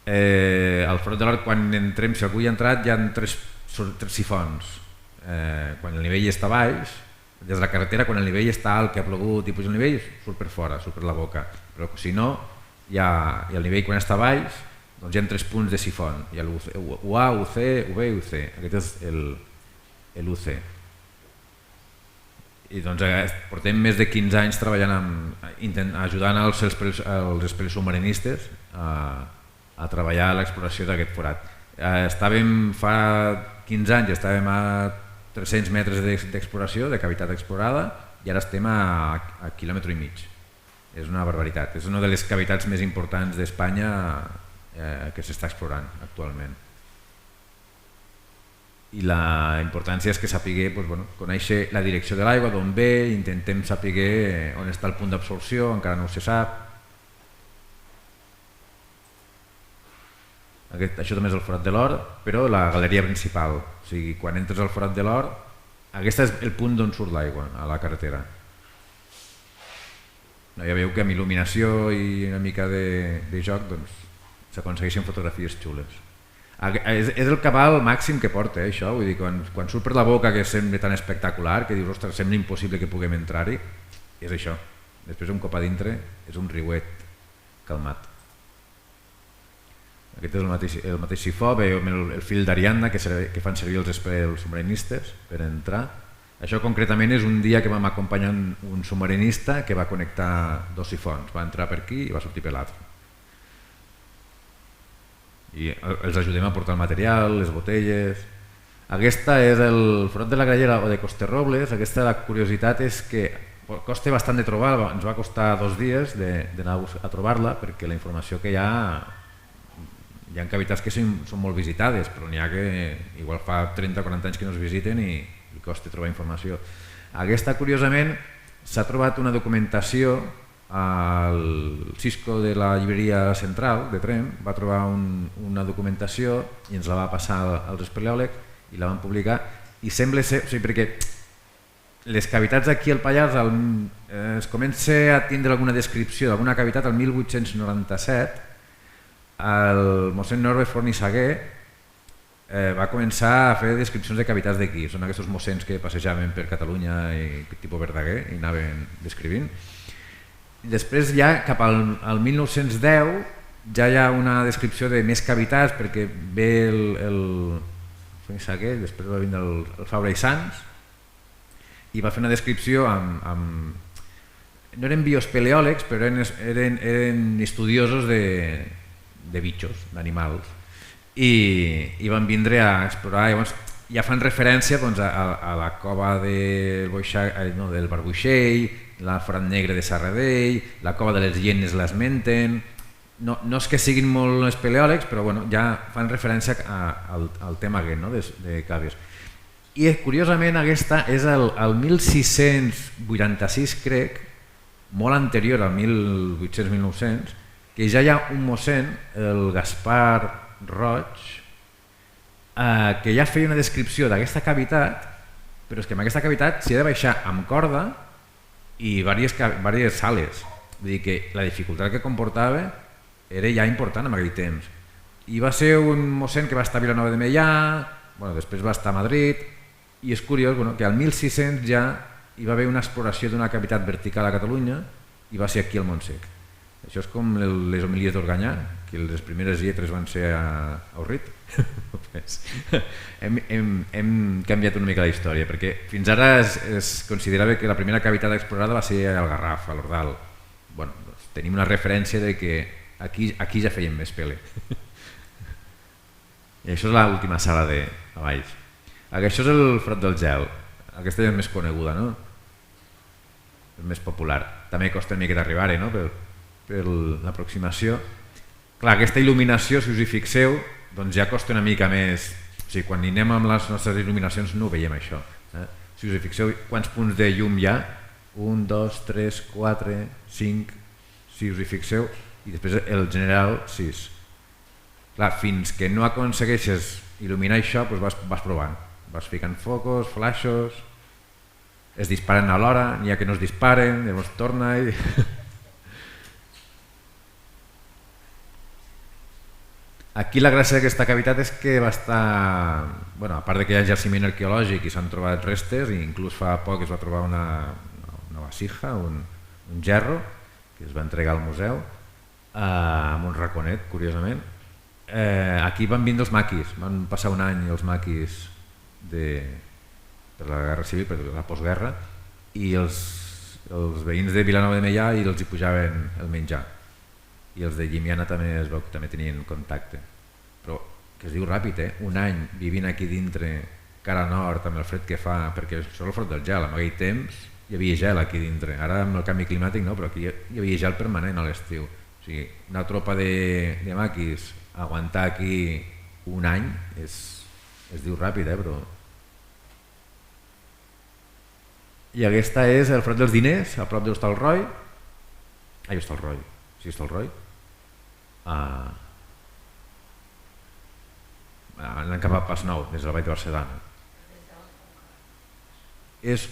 [SPEAKER 4] Al Forat de l'Or, quan entrem, si algú hi ha entrat, hi ha tres sifons. Quan el nivell està baix, des de la carretera, quan el nivell està alt, que ha plogut i puja el nivell, surt per fora, surt per la boca. Però si no, hi ha el nivell quan està baix, doncs hi ha 3 punts de sifon. Hi ha l'UA, UC, UB i UC. Aquest és l'UC. I doncs portem més de 15 anys treballant ajudant els experts submarinistes a treballar a l'exploració d'aquest forat. Fa 15 anys estàvem a 300 metres d'exploració, de cavitat explorada, i ara estem a quilòmetre i mig. És una barbaritat. És una de les cavitats més importants d'Espanya que s'està explorant actualment. I la importància és que sapiguer, conèixer la direcció de l'aigua, d'on ve, intentem saber on està el punt d'absorció, encara no se sap. Això també és el Forat de l'Or, però la galeria principal. O sigui, quan entres al Forat de l'Or, aquest és el punt d'on surt l'aigua, a la carretera. Ja veieu que amb il·luminació i una mica de joc s'aconsegueixen fotografies xules. És el cabal màxim que porta, això. Vull dir, quan surt per la boca, que sembla tan espectacular, que dius, ostres, sembla impossible que puguem entrar-hi, és això. Després, un cop a dintre, és un riuet calmat. Aquest és el mateix sifó, veiem el fil d'Ariadna que fan servir els submarinistes per entrar. Això concretament és un dia que vam acompanyar un submarinista que va connectar 2 sifons, va entrar per aquí i va sortir per l'altre. I els ajudem a portar el material, les botelles. Aquesta és el Forat de la Grallera o de Costerrobles. Aquesta, la curiositat és que costa bastant de trobar, ens va costar 2 dies d'anar a trobar-la, perquè la informació que hi ha cavitats que són molt visitades, però n'hi ha que igual fa 30 o 40 anys que no es visiten i costa trobar informació. Aquesta, curiosament, s'ha trobat una documentació al Cisco de la llibreria central de Tremp, va trobar una documentació i ens la va passar als espeleòlegs i la van publicar, i sembla ser, perquè les cavitats aquí al Pallars es comença a tindre alguna descripció d'alguna cavitat el 1897. El mossèn Norbe Forn i Saguer va començar a fer descripcions de cavitats d'aquí. Són aquests mossens que passejaven per Catalunya i tipus Verdaguer i anaven descrivint. Després ja cap al 1910 ja hi ha una descripció de més cavitats, perquè ve el Forn i Saguer, després va vindre el Fabra i Sans i va fer una descripció amb... no eren bioespeleòlegs, però eren estudiosos de bitxos, d'animals, i van vindre a explorar. Llavors ja fan referència a la cova del Barbuixell, la Forat Negre de Serradell, la cova de les Hienes l'esmenten. No és que siguin molt espeleòlegs, però ja fan referència al tema aquest, de caves. I curiosament aquesta és el 1686, crec, molt anterior al 1800-1900, que ja hi ha un mossèn, el Gaspar Roig, que ja feia una descripció d'aquesta cavitat, però és que en aquesta cavitat s'hi ha de baixar amb corda i diverses sales. Vull dir que la dificultat que comportava era ja important en aquell temps. I va ser un mossèn que va estar a Vilanova de Meià, després va estar a Madrid, i és curiós que al 1600 ja hi va haver una exploració d'una cavitat vertical a Catalunya i va ser aquí al Montsec. Això és com les homilies d'Organyà, que les primeres lletres van ser a Urrit. Hem canviat una mica la història, perquè fins ara es considerava que la primera cavitat explorada va ser al Garraf, a l'Ordal. Bueno, doncs tenim una referència de que aquí ja feien més pele. I això és l'última sala de a baix. Això és el Front del Gel. Aquesta ja és més coneguda, no? És més popular. També costa una mica d'arribar-hi, no? Per l'aproximació. Clar, aquesta il·luminació, si us hi fixeu, doncs ja costa una mica més. O sigui, quan anem amb les nostres il·luminacions no veiem això. Si us hi fixeu, quants punts de llum hi ha? 1, 2, 3, 4, 5, si us hi fixeu, i després el general 6. Clar, fins que no aconsegueixes il·luminar això, doncs vas provant. Vas ficant focus, flaixos, es disparen alhora, n'hi ha que no es disparen, llavors torna i... Aquí la gràcia d'aquesta cavitat és que va estar... Bueno, a part de que hi ha jaciment arqueològic i s'han trobat restes, i inclús fa poc es va trobar una vasija, un gerro, que es va entregar al museu, amb un raconet, curiosament. Aquí van vindre els maquis, van passar un any els maquis per la Guerra Civil, per la postguerra, i els veïns de Vilanova de Meià i els hi pujaven el menjar. I els de Llimiana també tenien contacte, però que es diu ràpid, un any vivint aquí dintre, cara nord, amb el fred que fa, perquè això és el Front del Gel, en aquell temps hi havia gel aquí dintre, ara amb el canvi climàtic no, però aquí hi havia gel permanent a l'estiu. O sigui, una tropa de maquis aguantar aquí un any es diu ràpid, però... I aquesta és el Front dels Diners, a prop d'Hostalroy. Ai, Hostalroy, sí, Hostalroy. Anant cap a Pas Nou, des de la Vall de Barcelona. És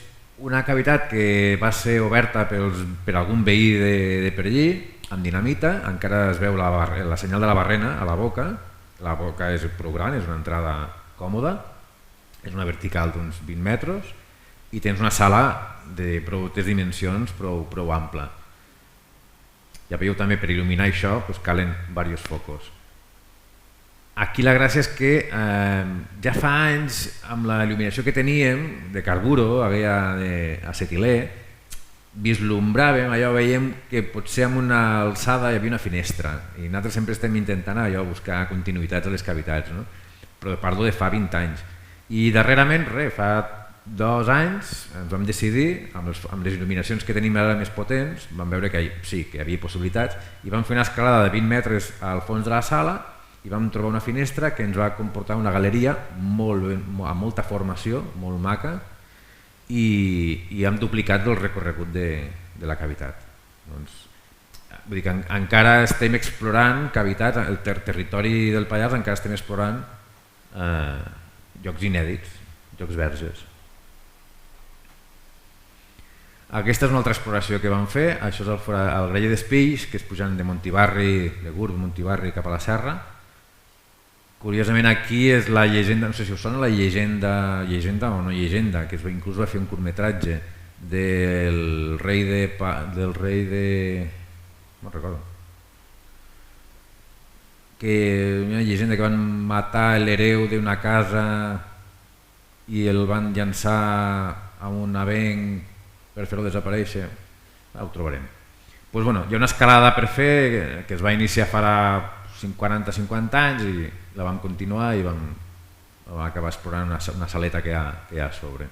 [SPEAKER 4] una cavitat que va ser oberta per algun veí de per allí, amb dinamita, encara es veu la senyal de la barrena a la boca. La boca és prou gran, és una entrada còmoda, és una vertical d'uns 20 metres i tens una sala de prou dimensions prou ampla. Ja veieu també per il·luminar això calen diversos focus. Aquí la gràcia és que ja fa anys amb la il·luminació que teníem de carburo, acetilè, vislumbràvem, allò veiem que potser amb una alçada hi havia una finestra i nosaltres sempre estem intentant buscar continuïtats a les cavitats, no? Però parlo de fa 20 anys. I darrerament, fa 2 anys ens vam decidir, amb les il·luminacions que tenim ara més potents, vam veure que sí, que hi havia possibilitats i vam fer una escalada de 20 metres al fons de la sala i vam trobar una finestra que ens va comportar una galeria amb molta formació, molt maca, i hem duplicat el recorregut de la cavitat. Doncs, vull dir que encara estem explorant cavitats, el territori del Pallars encara estem explorant llocs inèdits, llocs verges. Aquesta és una altra exploració que vam fer, això és el Graller d'Espills, que és pujant de Montibarri, de Gurb, Montibarri cap a la serra. Curiosament aquí és la llegenda, no sé si us sona la llegenda o no llegenda, que inclús va fer un curtmetratge del rei de... no recordo. Que una llegenda que van matar l'hereu d'una casa i el van llançar a un avenc per fer-ho desaparèixer, ho trobarem. Doncs, bueno, hi ha una escalada per fer que es va iniciar farà 40-50 anys i la vam continuar i vam acabar explorant una saleta que hi ha a sobre.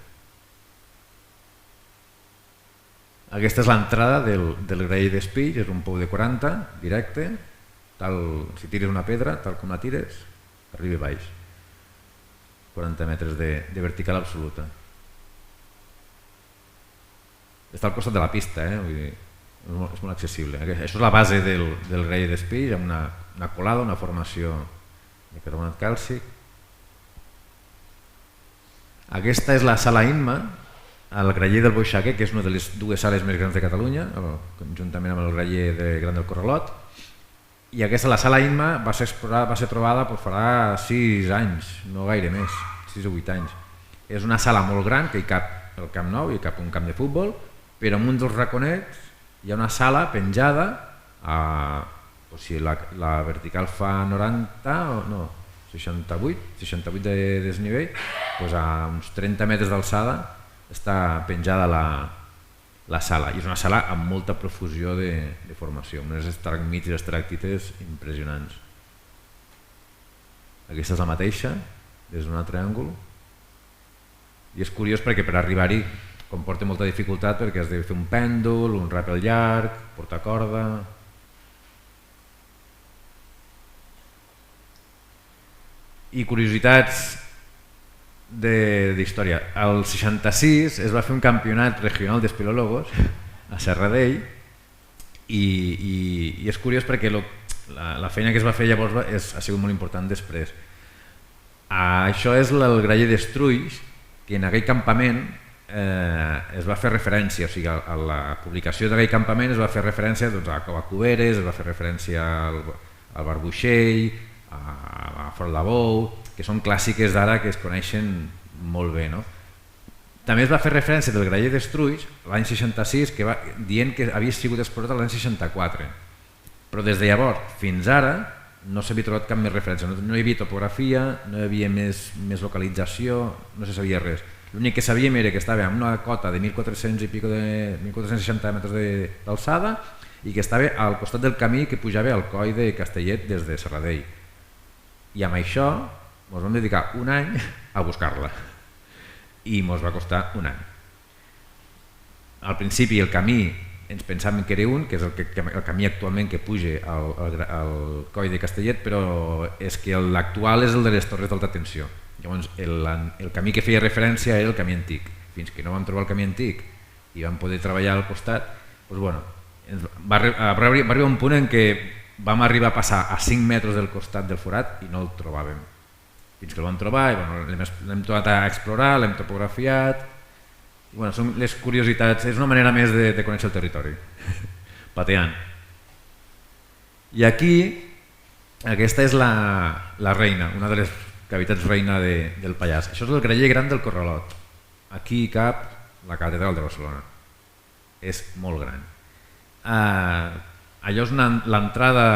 [SPEAKER 4] Aquesta és l'entrada del Graller d'Espills, és un pou de 40, directe, si tires una pedra, tal com la tires, arriba baix. 40 metres de vertical absoluta. Està al costat de la pista, vull dir, és molt accessible. Això és la base del Graller d'Espills, amb una colada, una formació de carbonat càlcic. Aquesta és la sala Inma, al Graller del Boixaguer, que és una de les 2 sales més grans de Catalunya, conjuntament amb el Graller de Gran del Corralot. I aquesta, la sala Inma, va ser trobada farà 6 anys, no gaire més, 6 o 8 anys. És una sala molt gran que hi cap el Camp Nou, hi cap un camp de futbol, però en un dels raconets hi ha una sala penjada si la vertical fa 90 o no, 68 de desnivell, doncs a uns 30 metres d'alçada està penjada la sala, i és una sala amb molta profusió de formació, amb unes estalagmits i estalactites impressionants. Aquesta és la mateixa, des d'un altre àngul, i és curiós perquè per arribar-hi comporta molta dificultat perquè has de fer un pèndol, un ràpel llarg, portar corda. I curiositats d'història. Al 66 es va fer un campionat regional d'espeleólogos a Serradell i és curiós perquè la feina que es va fer llavors ha sigut molt important després. Això és el graller d'Estrulls, que en aquell campament es va fer referència, o sigui, a la publicació d'aquell campament es va fer referència a Cova Cuberes, es va fer referència al Barbuixell, a Fort de Bou, que són clàssiques d'ara que es coneixen molt bé. També es va fer referència del graller d'Estrulls l'any 66, dient que havia sigut explorat l'any 64, però des de llavors fins ara no s'havia trobat cap més referència, no hi havia topografia, no hi havia més localització, no se sabia res. L'únic que sabíem era que estava en una cota de 1.400 i pico de 1.460 metres d'alçada i que estava al costat del camí que pujava al coll de Castellet des de Serradell. I amb això ens vam dedicar un any a buscar-la i ens va costar un any. Al principi el camí ens pensàvem que era que és el camí actualment que puja al coll de Castellet, però és que l'actual és el de les torres d'alta tensió. Llavors el camí que feia referència era el camí antic. Fins que no vam trobar el camí antic i vam poder treballar al costat, doncs bueno, va arribar un punt en què vam arribar a passar a 5 metres del costat del forat i no el trobàvem. Fins que el vam trobar i l'hem tornat a explorar, l'hem topografiat. Són les curiositats, és una manera més de conèixer el territori, pateant. I aquí, aquesta és la reina, una de les cavitats reina del Pallars. Això és el graller gran del Corralot. Aquí cap la catedral de Barcelona. És molt gran. Allò és l'entrada,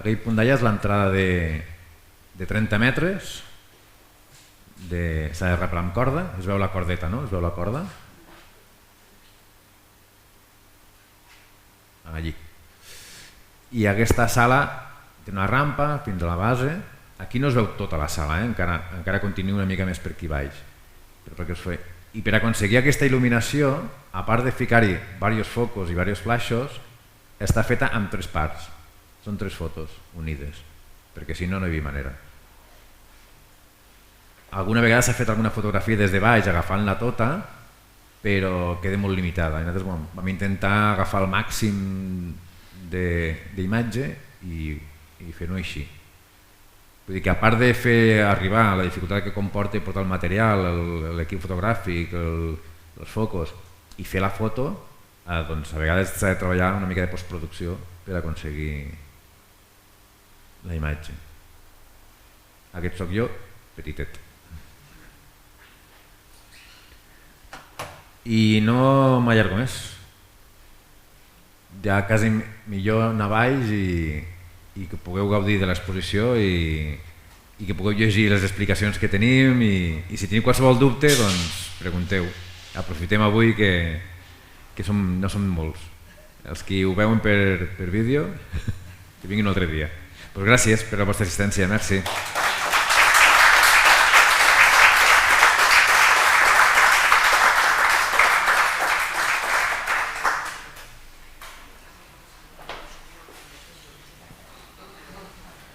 [SPEAKER 4] aquell punt d'allà és l'entrada de 30 metres, s'ha de reparar amb corda, es veu la cordeta, no? Es veu la corda? Allí. I aquesta sala té una rampa fins a la base. Aquí no es veu tota la sala, encara continua una mica més per aquí baix. I per aconseguir aquesta il·luminació, a part de ficar-hi diversos focus i diversos flaixos, està feta en 3 parts. Són 3 fotos unides, perquè si no, no hi havia manera. Alguna vegada s'ha fet alguna fotografia des de baix agafant-la tota, però queda molt limitada. Nosaltres vam intentar agafar el màxim d'imatge i fer-ho així. Vull dir que a part de fer arribar a la dificultat que comporta portar el material, l'equip fotogràfic, els focus i fer la foto, doncs a vegades s'ha de treballar una mica de postproducció per aconseguir la imatge. Aquest sóc jo, petitet. I no m'allargo més. Ja quasi millor anar baix i que pugueu gaudir de l'exposició i que pugueu llegir les explicacions que tenim i si teniu qualsevol dubte, doncs pregunteu. Aprofitem avui que no som molts. Els que ho veuen per vídeo, que vinguin un altre dia. Gràcies per la vostra assistència, merci.